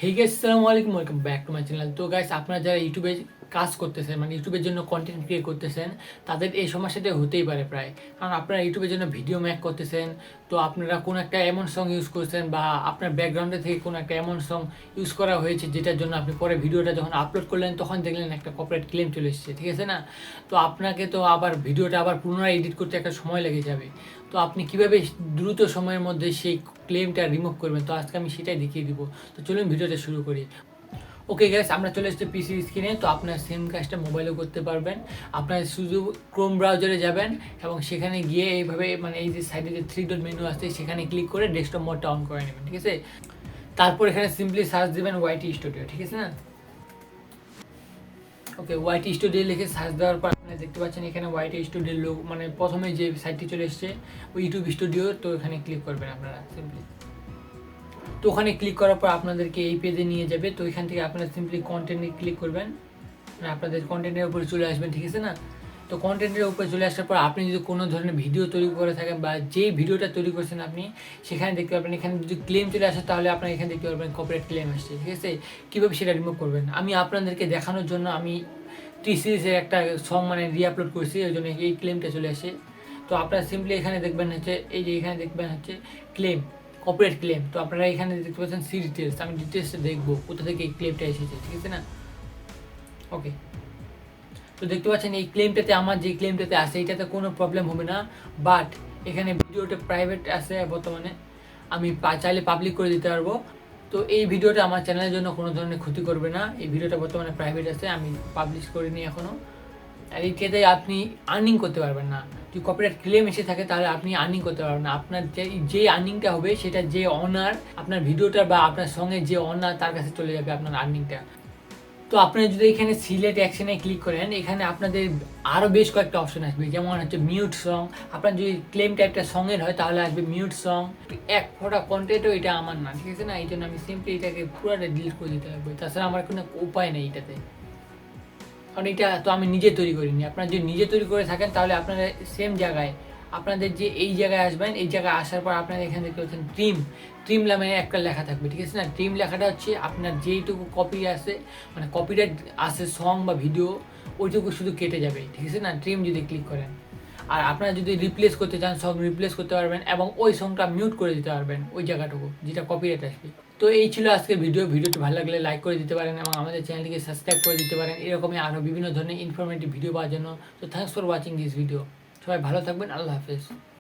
Hey guys, আসসালামু আলাইকুম, welcome back to my channel. তো গাইস, আপনারা যারা ইউটিউবে কাজ করতেছেন, মানে ইউটিউবের জন্য কন্টেন্ট ক্রিয়েট করতেছেন, তাদের এই সমস্যাটা হতেই পারে প্রায়। কারণ আপনারা ইউটিউবের জন্য ভিডিও মেক করতেছেন, তো আপনারা কোনো একটা এমন সং ইউজ করছেন বা আপনার ব্যাকগ্রাউন্ডে থেকে কোনো একটা এমন সং ইউজ করা হয়েছে যেটার জন্য আপনি পরে ভিডিওটা যখন আপলোড করলেন তখন দেখলেন একটা কপিরাইট ক্লেম চলে এসেছে, ঠিক আছে না? তো আপনাকে তো আবার ভিডিওটা আবার পুনরায় এডিট করতে একটা সময় লেগে যাবে। তো আপনি কিভাবে দ্রুত সময়ের মধ্যে সেই ক্লেমটা রিমুভ করবেন, তো আজকে আমি সেটাই দেখিয়ে দিব। তো চলুন ভিডিওটা শুরু করি। ওকে গাইস, আমরা চলে এসেছি পিসি স্ক্রিনে। তো আপনার সেম কাজটা মোবাইলেও করতে পারবেন। আপনার শুধু ক্রোম ব্রাউজারে যাবেন এবং সেখানে গিয়ে এইভাবে মানে এই যে সাইডে যে 3 ডট মেনু আছে সেখানে ক্লিক করে ডেস্কটপ মোডটা অন করে নেবেন, ঠিক আছে? তারপর এখানে সিম্পলি সার্চ দেবেন ওয়াইটি স্টুডিও, ঠিক আছে না? ওকে, ওয়াইটি স্টুডিও লিখে সার্চ দেওয়ার পর আপনারা দেখতে পাচ্ছেন এখানে ওয়াইটি স্টুডিওর লোক মানে প্রথমে যে সাইটটি চলে এসেছে ওই ইউটিউব স্টুডিও। তো এখানে ক্লিক করবেন আপনারা সিম্পলি। তো ওখানে ক্লিক করার পর আপনাদেরকে এই পেজে নিয়ে যাবে। তো এখান থেকে আপনারা সিম্পলি কন্টেন্টে ক্লিক করবেন, মানে আপনাদের কন্টেন্টের উপরে চলে আসবেন, ঠিক আছে না? তো কন্টেন্টের উপরে চলে আসার পর আপনি যদি কোনো ধরনের ভিডিও তৈরি করে থাকেন বা যেই ভিডিওটা তৈরি করছেন আপনি সেখানে দেখতে পারবেন। এখানে যদি ক্লেম চলে আসে তাহলে আপনারা এখানে দেখতে পারবেন কপিরাইট ক্লেম আসছে, ঠিক আছে? কীভাবে সেটা রিমুভ করবেন আমি আপনাদেরকে দেখানোর জন্য আমি টি সিরিজের একটা সং মানে রিআপলোড করেছি, ওই জন্য এই ক্লেমটা চলে আসে। তো আপনারা সিম্পলি এখানে দেখবেন হচ্ছে এই যে এখানে দেখবেন হচ্ছে ক্লেম, কপিরাইট ক্লেম। তো আপনারা এখানে দেখতে পাচ্ছেন সি ডিটেলস, আমি ডিটেলসটা দেখবো কোথা থেকে এই ক্লেমটা এসেছে, ঠিক আছে না? ওকে, তো দেখতে পাচ্ছেন এই ক্লেমটাতে আমার যে ক্লেমটাতে আছে এইটাতে কোনো প্রবলেম হবে না। বাট এখানে ভিডিওটা প্রাইভেট আছে বর্তমানে, আমি চাইলে পাবলিক করে দিতে পারবো। তো এই ভিডিওটা আমার চ্যানেলের জন্য কোনো ধরনের ক্ষতি করবে না। এই ভিডিওটা বর্তমানে প্রাইভেট আছে, আমি পাবলিশ করিনি এখনও। আর এইটাতে আপনি আর্নিং করতে পারবেন না। যদি কপিরাইট ক্লেম এসে থাকে তাহলে আপনি আর্নিং করতে পারবেন না। আপনার যে আর্নিংটা হবে সেটা যে অনার আপনার ভিডিওটা বা আপনার সঙ্গে যে অনার তার কাছে চলে যাবে আপনার আর্নিংটা। তো আপনারা যদি এখানে সিলেক্ট অ্যাকশনে ক্লিক করেন এখানে আপনাদের আরও বেশ কয়েকটা অপশন আসবে, যেমন হচ্ছে মিউট সং। আপনার যদি ক্লেম টাইপটা সঙের হয় তাহলে আসবে মিউট সং। এক ফোটা কন্টেন্টও এটা আমার না, ঠিক আছে না? এই জন্য আমি সিম্পলি এটাকে পুরোটা ডিলিট করে দিতে হবে। তাছাড়া আমার কোনো উপায় নেই এটাতে, কারণ এটা তো আমি নিজে তৈরি করিনি। আপনারা যদি নিজে তৈরি করে থাকেন তাহলে আপনারা সেম জায়গায় আপনাদের যে এই জায়গায় আসবেন, এই জায়গায় আসার পর আপনারা এখানে দেখতে পাচ্ছেন ট্রিম নামে একটা লেখা থাকবে, ঠিক আছে না? ট্রিম লেখাটা হচ্ছে আপনার যেইটুকু কপি আছে মানে কপিরাইট আছে সং বা ভিডিও ওইটুকু শুধু কেটে যাবে, ঠিক আছে না? ট্রিম যদি ক্লিক করেন। আর আপনারা যদি রিপ্লেস করতে চান সং রিপ্লেস করতে পারবেন এবং ওই সংটা মিউট করে দিতে পারবেন ওই জায়গাটুকু যেটা কপিরাইট আসবে। তো এই ছিল আজকের ভিডিওটি ভালো লাগলে লাইক করে দিতে পারেন এবং আমাদের চ্যানেলটিকে সাবস্ক্রাইব করে দিতে পারেন এরকমই আরও বিভিন্ন ধরনের ইনফরমেটিভ ভিডিও পাওয়ার জন্য। তো thanks for watching this video. সবাই ভালো থাকবেন, আল্লাহ হাফেজ।